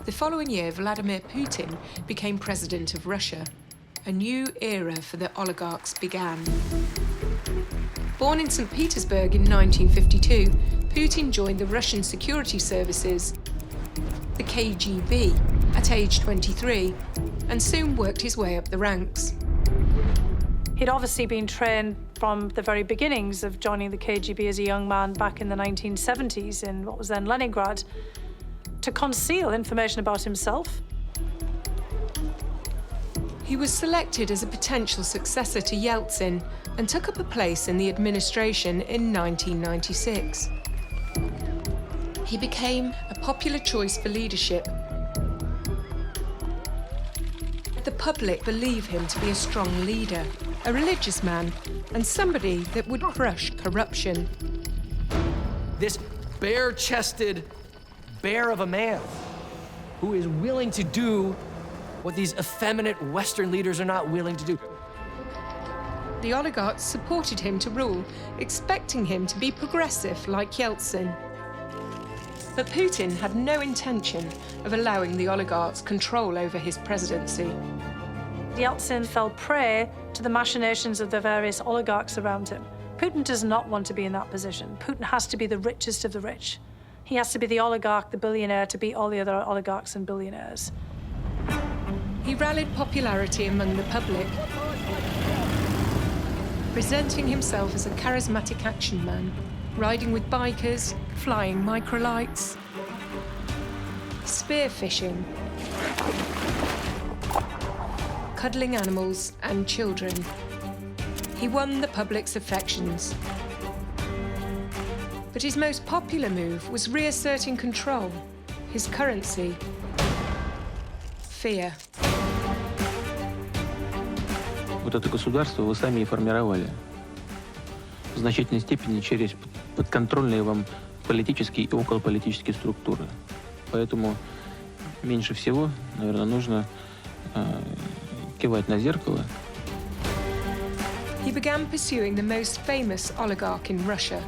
The following year, Vladimir Putin became president of Russia. A new era for the oligarchs began. Born in St. Petersburg in 1952, Putin joined the Russian security services, the KGB, at age 23, and soon worked his way up the ranks. He'd obviously been trained from the very beginnings of joining the KGB as a young man back in the 1970s in what was then Leningrad, to conceal information about himself. He was selected as a potential successor to Yeltsin and took up a place in the administration in 1996. He became a popular choice for leadership. The public believe him to be a strong leader, a religious man, and somebody that would crush corruption. This bare-chested bear of a man who is willing to do what these effeminate Western leaders are not willing to do. The oligarchs supported him to rule, expecting him to be progressive like Yeltsin. But Putin had no intention of allowing the oligarchs control over his presidency. Yeltsin fell prey to the machinations of the various oligarchs around him. Putin does not want to be in that position. Putin has to be the richest of the rich. He has to be the oligarch, the billionaire, to beat all the other oligarchs and billionaires. He rallied popularity among the public, presenting himself as a charismatic action man, riding with bikers, flying microlights, spearfishing, cuddling animals and children. He won the public's affections. But his most popular move was reasserting control, his currency, fear. Вот это государство вы сами и формировали в значительной степени через подконтрольные вам политические и околополитические структуры. Поэтому меньше всего, наверное, нужно кивать на зеркало. He began pursuing the most famous oligarch in Russia.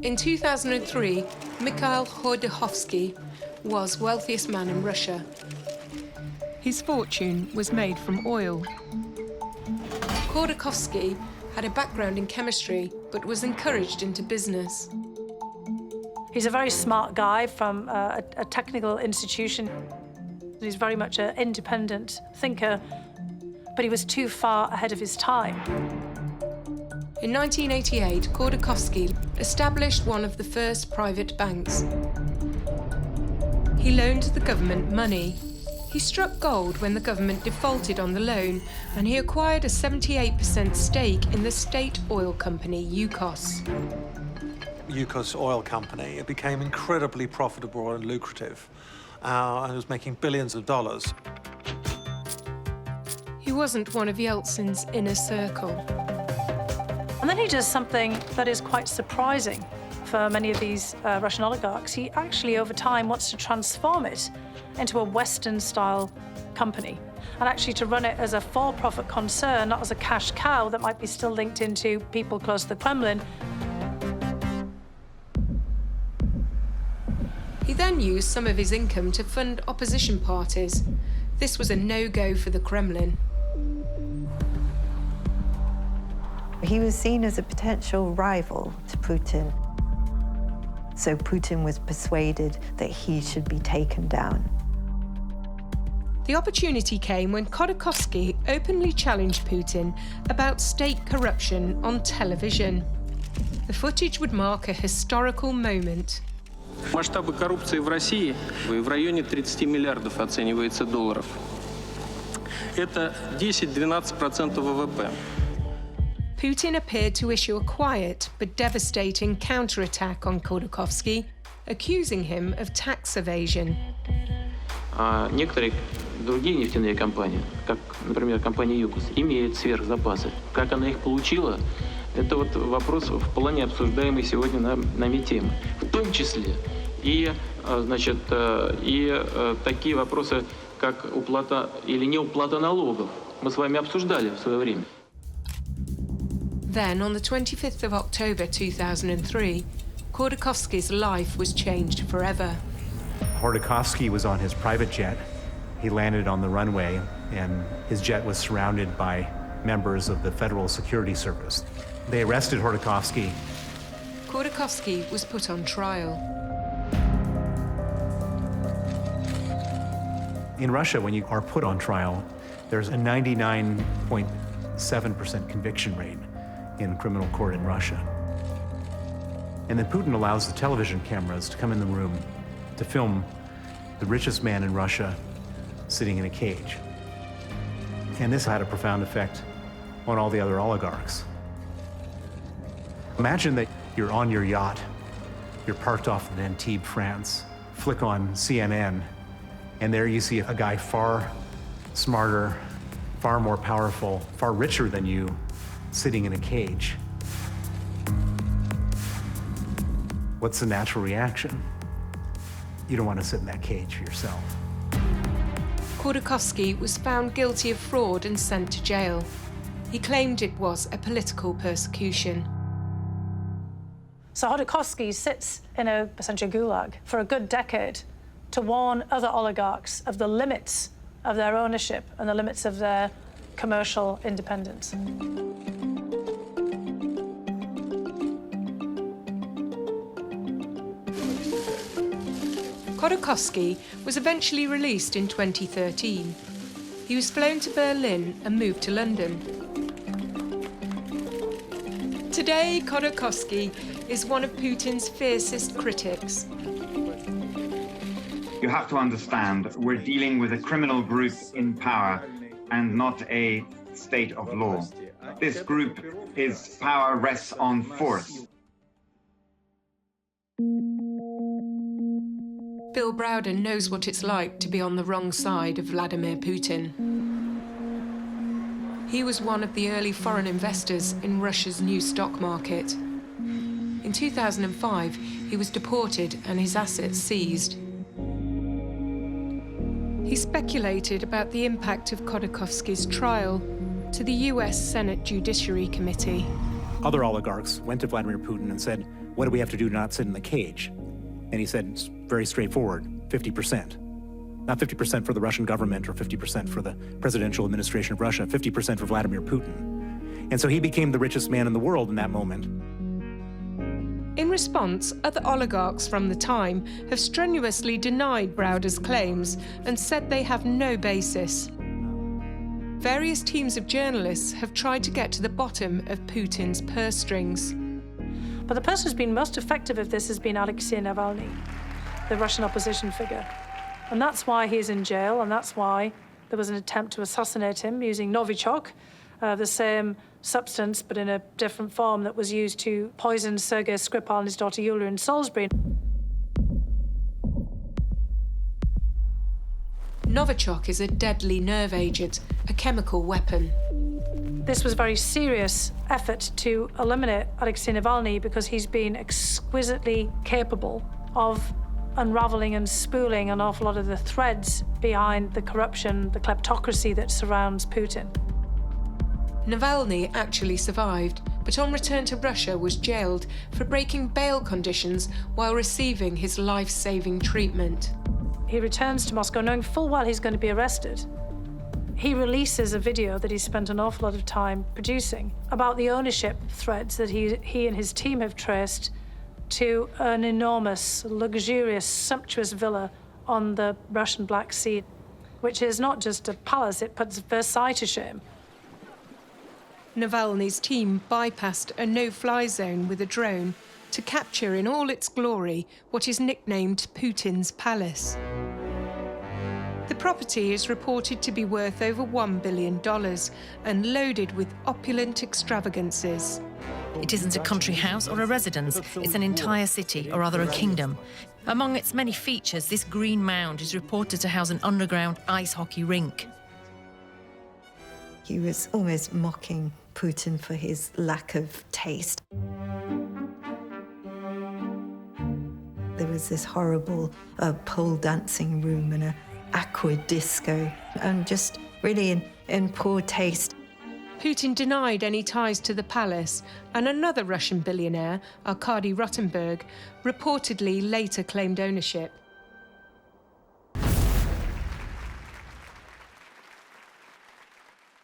In 2003, Mikhail Khodorkovsky was wealthiest man in Russia. His fortune was made from oil. Khodorkovsky had a background in chemistry, but was encouraged into business. He's a very smart guy from a technical institution. He's very much an independent thinker, but he was too far ahead of his time. In 1988, Khodorkovsky established one of the first private banks. He loaned the government money. He struck gold when the government defaulted on the loan, and he acquired a 78% stake in the state oil company, Yukos. Yukos Oil Company, it became incredibly profitable and lucrative, and was making billions of dollars. He wasn't one of Yeltsin's inner circle. And then he does something that is quite surprising for many of these Russian oligarchs. He actually, over time, wants to transform it into a Western-style company, and actually to run it as a for-profit concern, not as a cash cow that might be still linked into people close to the Kremlin. He then used some of his income to fund opposition parties. This was a no-go for the Kremlin. He was seen as a potential rival to Putin. So Putin was persuaded that he should be taken down. The opportunity came when Khodorkovsky openly challenged Putin about state corruption on television. The footage would mark a historical moment. Масштабы коррупции в России в районе 30 миллиардов оценивается долларов. Это 10-12% ВВП. Putin appeared to issue a quiet but devastating counterattack on Khodorkovsky, accusing him of tax evasion. Некоторые другие нефтяные компании, как, например, компания Юкос, имеют сверхзапасы. Как она их получила, это вот вопрос вполне обсуждаемый сегодня нами темы. В том числе и, значит, такие вопросы, как уплата или неуплата налогов. Мы с вами обсуждали в свое время. Then, on the 25th of October 2003, Khodorkovsky's life was changed forever. Khodorkovsky was on his private jet. He landed on the runway, and his jet was surrounded by members of the Federal Security Service. They arrested Khodorkovsky. Khodorkovsky was put on trial. In Russia, when you are put on trial, there's a 99.7% conviction rate in criminal court in Russia. And then Putin allows the television cameras to come in the room to film the richest man in Russia sitting in a cage. And this had a profound effect on all the other oligarchs. Imagine that you're on your yacht, you're parked off in Antibes, France, flick on CNN, and there you see a guy far smarter, far more powerful, far richer than you, sitting in a cage. What's the natural reaction? You don't want to sit in that cage yourself. Khodorkovsky was found guilty of fraud and sent to jail. He claimed it was a political persecution. So Khodorkovsky sits in a essentially gulag for a good decade to warn other oligarchs of the limits of their ownership and the limits of their commercial independence. Khodorkovsky was eventually released in 2013. He was flown to Berlin and moved to London. Today, Khodorkovsky is one of Putin's fiercest critics. You have to understand, we're dealing with a criminal group in power and not a state of law. This group, its power rests on force. Bill Browder knows what it's like to be on the wrong side of Vladimir Putin. He was one of the early foreign investors in Russia's new stock market. In 2005, he was deported and his assets seized. He speculated about the impact of Khodorkovsky's trial to the US Senate Judiciary Committee. Other oligarchs went to Vladimir Putin and said, what do we have to do to not sit in the cage? And he said, it's very straightforward, 50%. Not 50% for the Russian government or 50% for the presidential administration of Russia, 50% for Vladimir Putin. And so he became the richest man in the world in that moment. In response, other oligarchs from the time have strenuously denied Browder's claims and said they have no basis. Various teams of journalists have tried to get to the bottom of Putin's purse strings. But the person who's been most effective at this has been Alexei Navalny, the Russian opposition figure. And that's why he's in jail, and that's why there was an attempt to assassinate him using Novichok, the same substance but in a different form that was used to poison Sergei Skripal and his daughter Yulia in Salisbury. Novichok is a deadly nerve agent, a chemical weapon. This was a very serious effort to eliminate Alexei Navalny because he's been exquisitely capable of unraveling and spooling an awful lot of the threads behind the corruption, the kleptocracy that surrounds Putin. Navalny actually survived, but on return to Russia was jailed for breaking bail conditions while receiving his life-saving treatment. He returns to Moscow knowing full well he's going to be arrested. He releases a video that he spent an awful lot of time producing about the ownership threads that he and his team have traced to an enormous, luxurious, sumptuous villa on the Russian Black Sea, which is not just a palace, it puts Versailles to shame. Navalny's team bypassed a no-fly zone with a drone to capture in all its glory what is nicknamed Putin's palace. The property is reported to be worth over $1 billion and loaded with opulent extravagances. It isn't a country house or a residence, it's an entire city, or rather a kingdom. Among its many features, this green mound is reported to house an underground ice hockey rink. He was almost mocking Putin for his lack of taste. There was this horrible pole dancing room and an aqua disco, and just really in poor taste. Putin denied any ties to the palace, and another Russian billionaire, Arkady Rotenberg, reportedly later claimed ownership.